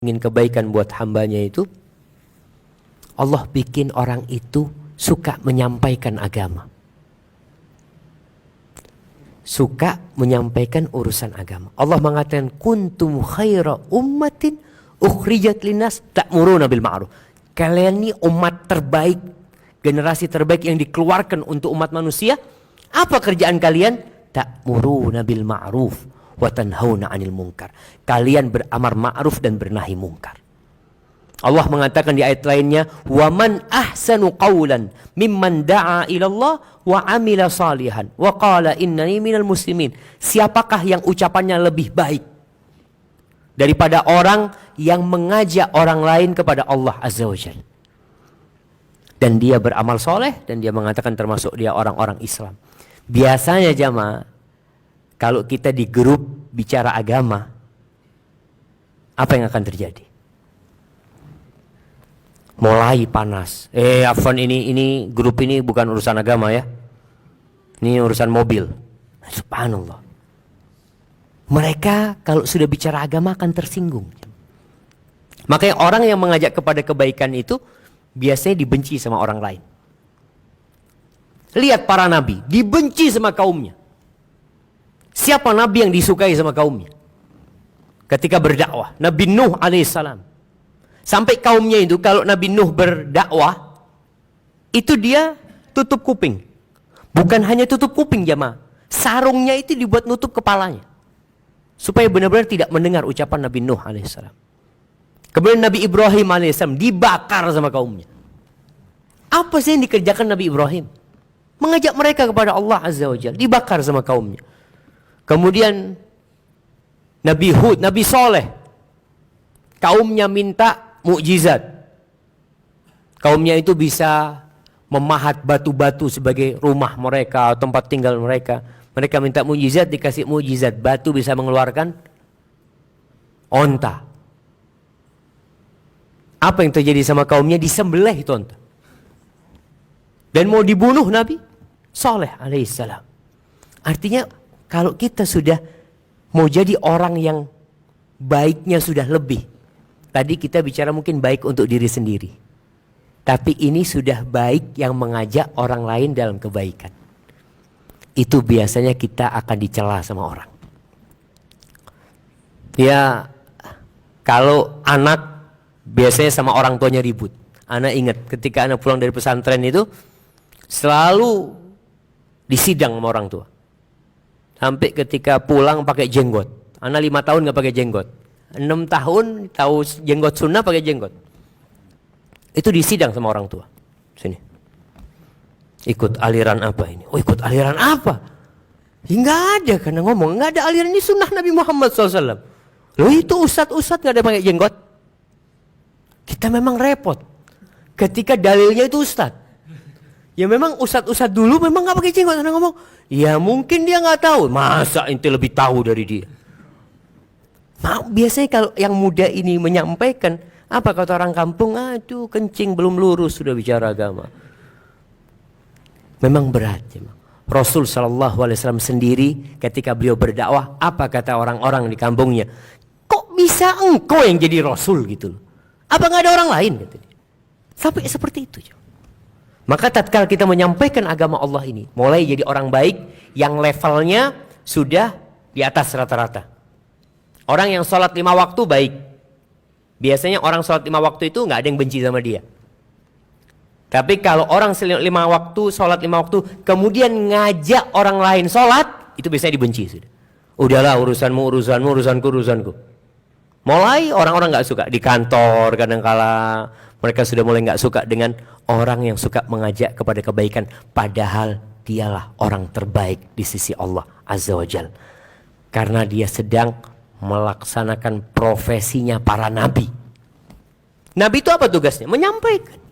ingin kebaikan buat hambanya itu, Allah bikin orang itu suka menyampaikan agama, suka menyampaikan urusan agama. Allah mengatakan kuntum khaira ummatin ukhrijat linnas ta'muruna bil ma'ruf. Kalian ini umat terbaik, generasi terbaik yang dikeluarkan untuk umat manusia. Apa kerjaan kalian? Ta'muruna bil ma'ruf wa tanhauna 'anil munkar. Kalian beramar ma'ruf dan bernahi munkar. Allah mengatakan di ayat lainnya, "Wa man ahsanu qawlan mimman da'a ila Allah wa 'amila salihan wa qala innani minal muslimin." Siapakah yang ucapannya lebih baik daripada orang yang mengajak orang lain kepada Allah Azza wa Jalla, dan dia beramal soleh, dan dia mengatakan termasuk dia orang-orang Islam. Biasanya jamaah, kalau kita di grup bicara agama, apa yang akan terjadi? Mulai panas. Afwan, ini grup ini bukan urusan agama ya. Ini urusan mobil. Subhanallah. Mereka kalau sudah bicara agama akan tersinggung. Makanya orang yang mengajak kepada kebaikan itu biasanya dibenci sama orang lain. Lihat para nabi, dibenci sama kaumnya. Siapa nabi yang disukai sama kaumnya? Ketika berdakwah, Nabi Nuh alaihissalam. Sampai kaumnya itu kalau Nabi Nuh berdakwah, itu dia tutup kuping. Bukan hanya tutup kuping jamaah, sarungnya itu dibuat nutup kepalanya, supaya benar-benar tidak mendengar ucapan Nabi Nuh alaihissalam. Kemudian Nabi Ibrahim alaihissalam dibakar sama kaumnya. Apa sih yang dikerjakan Nabi Ibrahim? Mengajak mereka kepada Allah Azza wa Jalla, dibakar sama kaumnya. Kemudian Nabi Hud, Nabi Soleh, kaumnya minta mukjizat. Kaumnya itu bisa memahat batu-batu sebagai rumah mereka, tempat tinggal mereka. Mereka minta mukjizat, dikasih mukjizat, batu bisa mengeluarkan onta. Apa yang terjadi sama kaumnya? Disembelih itu onta. Dan mau dibunuh Nabi Saleh alaihissalam. Artinya kalau kita sudah mau jadi orang yang baiknya sudah lebih. Tadi kita bicara mungkin baik untuk diri sendiri. Tapi ini sudah baik yang mengajak orang lain dalam kebaikan. Itu biasanya kita akan dicela sama orang. Ya, kalau anak biasanya sama orang tuanya ribut. Anak ingat ketika anak pulang dari pesantren itu selalu disidang sama orang tua. Sampai ketika pulang pakai jenggot. Anak 5 tahun gak pakai jenggot. 6 tahun tahu jenggot sunnah pakai jenggot. Itu disidang sama orang tua. Sini. Ikut aliran apa ini? Oh, ikut aliran apa? Ya, nggak ada karena ngomong. Nggak ada aliran, ini sunnah Nabi Muhammad SAW. Loh, itu ustadz-ustadz nggak ada pakai jenggot. Kita memang repot. Ketika dalilnya itu ustadz. Ya memang ustadz-ustadz dulu memang nggak pakai jenggot. Karena ngomong, ya mungkin dia nggak tahu. Masa ente lebih tahu dari dia? Nah, biasanya kalau yang muda ini menyampaikan, apa kata orang kampung? Aduh, kencing belum lurus sudah bicara agama. Memang berat. Rasul SAW sendiri ketika beliau berdakwah, apa kata orang-orang di kampungnya? Kok bisa engkau yang jadi Rasul gitu loh? Apa nggak ada orang lain? Gitu. Sampai seperti itu. Maka tatkala kita menyampaikan agama Allah ini, mulai jadi orang baik yang levelnya sudah di atas rata-rata. Orang yang sholat 5 waktu baik. Biasanya orang sholat 5 waktu itu nggak ada yang benci sama dia. Tapi kalau orang 5 waktu, sholat 5 waktu, kemudian ngajak orang lain sholat, itu biasanya dibenci sudah. Udahlah urusanmu, urusanku. Mulai orang-orang nggak suka di kantor, kadangkala mereka sudah mulai nggak suka dengan orang yang suka mengajak kepada kebaikan, padahal dialah orang terbaik di sisi Allah Azza wa Jalla. Karena dia sedang melaksanakan profesinya para nabi. Nabi itu apa tugasnya? Menyampaikan.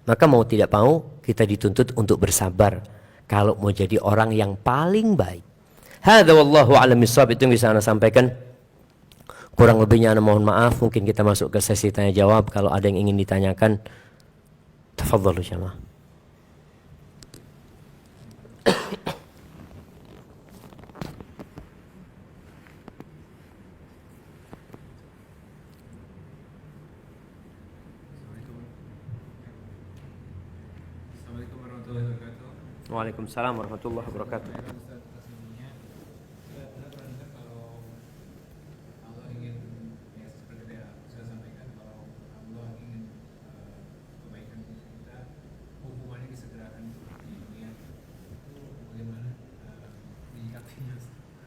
Maka mau tidak mau kita dituntut untuk bersabar kalau mau jadi orang yang paling baik. Hadza wallahu a'lam bissawab, itu yang bisa Anda sampaikan. Kurang lebihnya Anda mohon maaf. Mungkin kita masuk ke sesi tanya jawab. Kalau ada yang ingin ditanyakan, tafadhalu jamaah. Waalaikumsalam warahmatullahi wabarakatuh.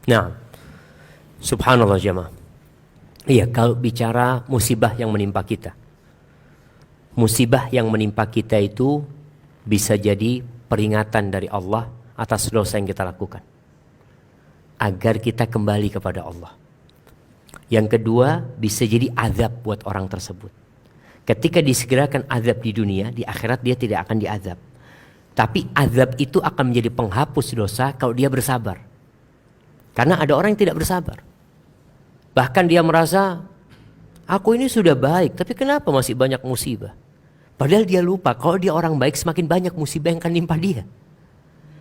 Nah, subhanallah jemaah. Iya, kalau bicara musibah yang menimpa kita, musibah yang menimpa kita itu bisa jadi peringatan dari Allah atas dosa yang kita lakukan, agar kita kembali kepada Allah. Yang kedua, bisa jadi azab buat orang tersebut. Ketika disegerakan azab di dunia, di akhirat dia tidak akan diazab. Tapi azab itu akan menjadi penghapus dosa kalau dia bersabar. Karena ada orang yang tidak bersabar. Bahkan dia merasa, aku ini sudah baik, tapi kenapa masih banyak musibah? Padahal dia lupa, kalau dia orang baik semakin banyak musibah yang akan nimpa dia.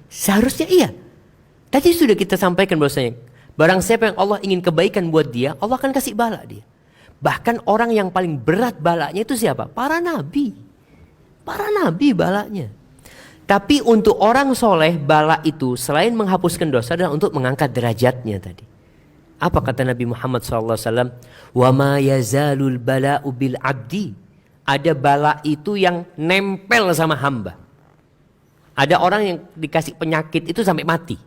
Seharusnya iya. Tadi sudah kita sampaikan bahwasanya, barang siapa yang Allah ingin kebaikan buat dia, Allah akan kasih bala dia. Bahkan orang yang paling berat balanya itu siapa? Para nabi. Para nabi balanya. Tapi untuk orang soleh, bala itu selain menghapuskan dosa adalah untuk mengangkat derajatnya tadi. Apa kata Nabi Muhammad SAW? Wa ma yazalul bala'u bil abdi. Ada bala itu yang nempel sama hamba. Ada orang yang dikasih penyakit itu sampai mati.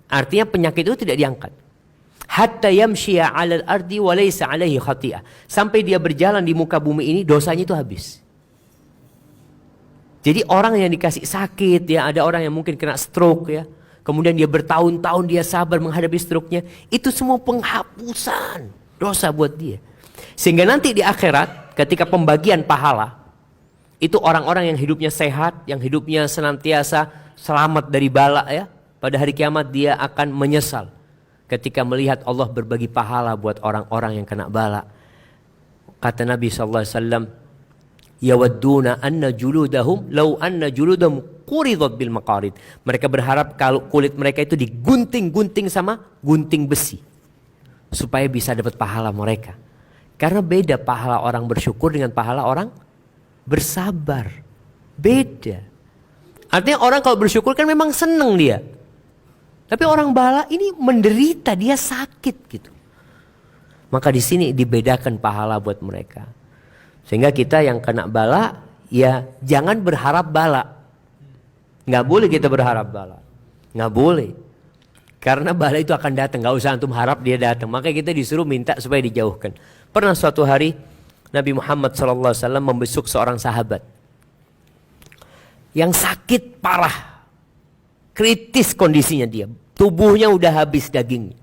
Artinya penyakit itu tidak diangkat. Hatta yamshiya 'alal ardi wa laysa 'alaihi khati'ah. Sampai dia berjalan di muka bumi ini dosanya itu habis. Jadi orang yang dikasih sakit ya, ada orang yang mungkin kena stroke ya. Kemudian dia bertahun-tahun dia sabar menghadapi stroke-nya. Itu semua penghapusan dosa buat dia. Sehingga nanti di akhirat ketika pembagian pahala, itu orang-orang yang hidupnya sehat, yang hidupnya senantiasa selamat dari bala ya. Pada hari kiamat dia akan menyesal ketika melihat Allah berbagi pahala buat orang-orang yang kena bala. Kata Nabi SAW, yawadduna anna juludahum law anna juludahum quridat bil maqarid. Mereka berharap kalau kulit mereka itu digunting-gunting sama gunting besi supaya bisa dapat pahala mereka. Karena beda pahala orang bersyukur dengan pahala orang bersabar. Beda. Artinya orang kalau bersyukur kan memang seneng dia. Tapi orang bala ini menderita, dia sakit gitu. Maka di sini dibedakan pahala buat mereka. Sehingga kita yang kena bala, ya jangan berharap bala. Nggak boleh kita berharap bala. Nggak boleh. Karena bala itu akan datang. Nggak usah antum harap dia datang. Makanya kita disuruh minta supaya dijauhkan. Pernah suatu hari Nabi Muhammad SAW membesuk seorang sahabat yang sakit parah. Kritis kondisinya dia. Tubuhnya udah habis dagingnya.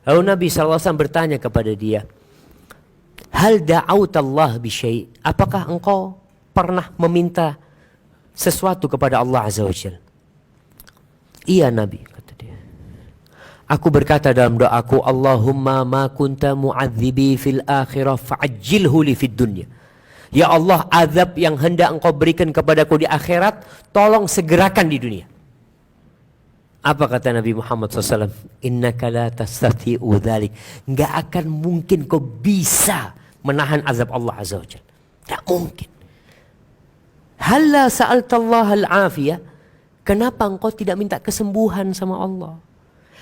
Lalu Nabi SAW bertanya kepada dia, hal da'autallah bisyai', apakah engkau pernah meminta sesuatu kepada Allah Azza wa Jalla? Iya Nabi, kata dia. Aku berkata dalam doaku, Allahumma ma kunta mu'adzibi fil akhirah fa'ajjilhu li fid dunya. Ya Allah, azab yang hendak engkau berikan kepadaku di akhirat, tolong segerakan di dunia. Apa kata Nabi Muhammad SAW? Innaka la tastati'u dzalik. Enggak akan mungkin kau bisa menahan azab Allah Azza wa Jalla. Tak mungkin. Halla sa'altallah al-afiyah. Kenapa engkau tidak minta kesembuhan sama Allah?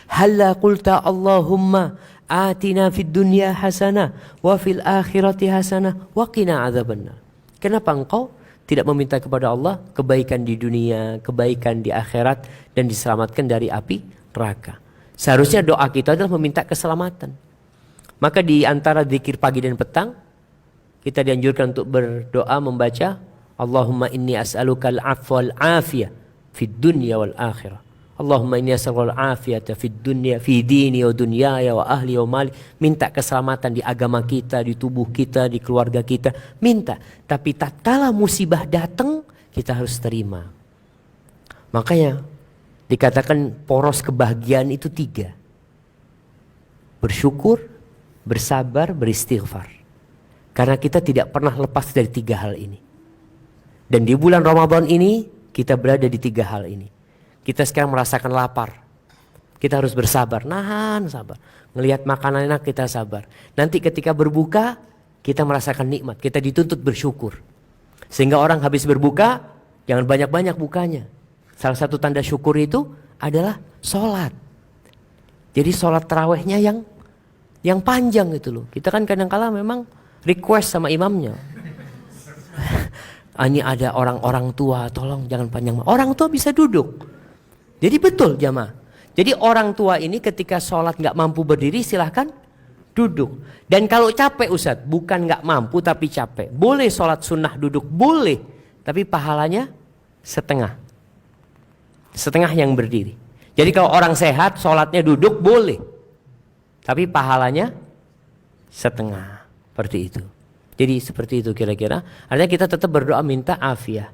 Halla qulta Allahumma atina fid dunya hasanah wa fil akhirati hasanah wa qina adzabannar. Kenapa engkau tidak meminta kepada Allah kebaikan di dunia, kebaikan di akhirat, dan diselamatkan dari api neraka? Seharusnya doa kita adalah meminta keselamatan. Maka di antara zikir pagi dan petang, kita dianjurkan untuk berdoa membaca Allahumma inni as'alukal afwa wal afiyah fid dunya wal akhirah. Allahumma inni as'alukal afiyata fid dunya fi dini wa dunyaya wa ahli wa mali. Minta keselamatan di agama kita, di tubuh kita, di keluarga kita. Minta. Tapi tatkala musibah datang, kita harus terima. Makanya dikatakan poros kebahagiaan itu 3. Bersyukur, bersabar, beristighfar. Karena kita tidak pernah lepas dari 3 hal ini. Dan di bulan Ramadan ini kita berada di 3 hal ini. Kita sekarang merasakan lapar. Kita harus bersabar, nahan sabar. Ngelihat makanan enak kita sabar. Nanti ketika berbuka kita merasakan nikmat. Kita dituntut bersyukur. Sehingga orang habis berbuka jangan banyak-banyak bukanya. Salah satu tanda syukur itu adalah sholat. Jadi sholat tarawehnya yang panjang gitu loh. Kita kan kadang-kala memang request sama imamnya. Ini ada orang-orang tua, tolong jangan panjang. Orang tua bisa duduk. Jadi betul jamaah. Jadi orang tua ini ketika sholat nggak mampu berdiri silahkan duduk. Dan kalau capek Ustadz, bukan nggak mampu tapi capek. Boleh sholat sunnah duduk, boleh. Tapi pahalanya setengah. Setengah yang berdiri. Jadi kalau orang sehat sholatnya duduk boleh. Tapi pahalanya setengah. Seperti itu. Jadi seperti itu kira-kira. Artinya kita tetap berdoa minta afiah.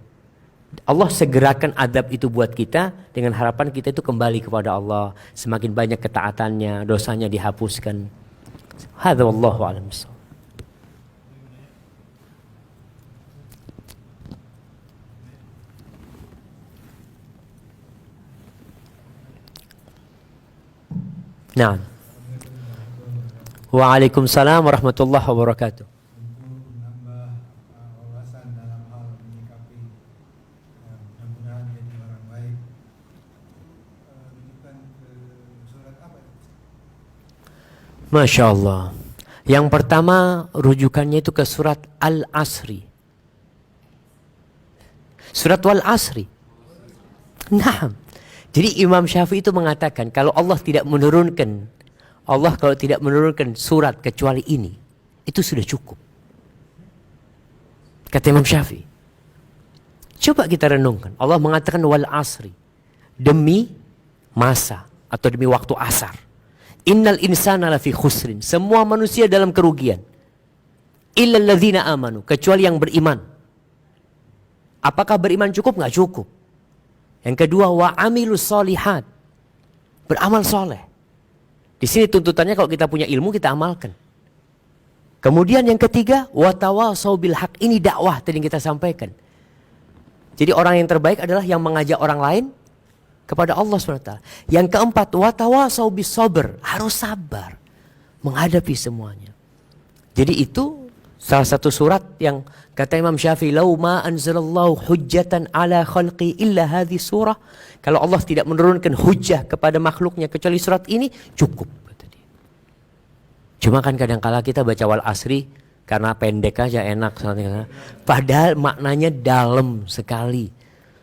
Allah segerakan adab itu buat kita dengan harapan kita itu kembali kepada Allah. Semakin banyak ketaatannya, dosanya dihapuskan. Hadza wallahu a'lam bissawab. Naam. Waalaikumsalam warahmatullahi wabarakatuh. Masya Allah. Yang pertama rujukannya itu ke surat Al-Asri. Surat Al-Asri. Nah, jadi Imam Syafi'i itu mengatakan kalau Allah kalau tidak menurunkan surat kecuali ini, itu sudah cukup. Kata Imam Syafi'i. Coba kita renungkan. Allah mengatakan wal asri. Demi masa atau demi waktu asar. Innal insana lafi khusrin. Semua manusia dalam kerugian. Illal ladzina amanu. Kecuali yang beriman. Apakah beriman cukup? Nggak cukup. Yang kedua, wa amilus solihat. Beramal soleh. Di sini tuntutannya kalau kita punya ilmu kita amalkan. Kemudian yang ketiga, wa tawasau bil haq. Ini dakwah tadi yang kita sampaikan. Jadi orang yang terbaik adalah yang mengajak orang lain kepada Allah SWT. Yang keempat, wa tawasau bis sabr. Harus sabar menghadapi semuanya. Jadi itu salah satu surat yang kata Imam Syafi'i, "Lau ma anzalallahu hujjatan ala khalqi illa hadhi surah." Kalau Allah tidak menurunkan hujjah kepada makhluknya kecuali surat ini, cukup kata dia. Cuma kan kadang-kala kita baca wal asri karena pendek aja enak. Padahal maknanya dalam sekali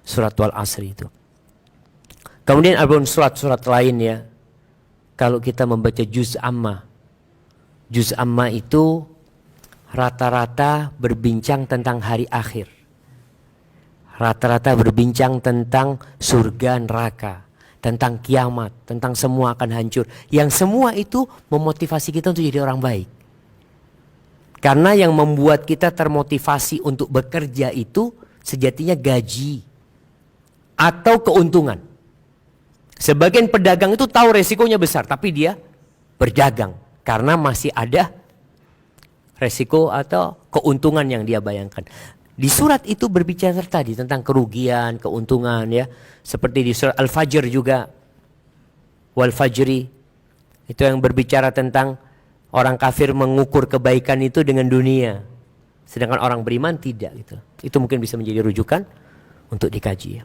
surat wal asri itu. Kemudian ada surat-surat lain ya. Kalau kita membaca juz amma. Juz amma itu rata-rata berbincang tentang hari akhir. Rata-rata berbincang tentang surga neraka, tentang kiamat, tentang semua akan hancur. Yang semua itu memotivasi kita untuk jadi orang baik. Karena yang membuat kita termotivasi untuk bekerja itu sejatinya gaji atau keuntungan. Sebagian pedagang itu tahu resikonya besar, tapi dia berdagang karena masih ada resiko atau keuntungan yang dia bayangkan. Di surat itu berbicara tadi tentang kerugian, keuntungan ya. Seperti di surat Al-Fajr juga. Wal Fajri. Itu yang berbicara tentang orang kafir mengukur kebaikan itu dengan dunia. Sedangkan orang beriman tidak gitu. Itu mungkin bisa menjadi rujukan untuk dikaji ya.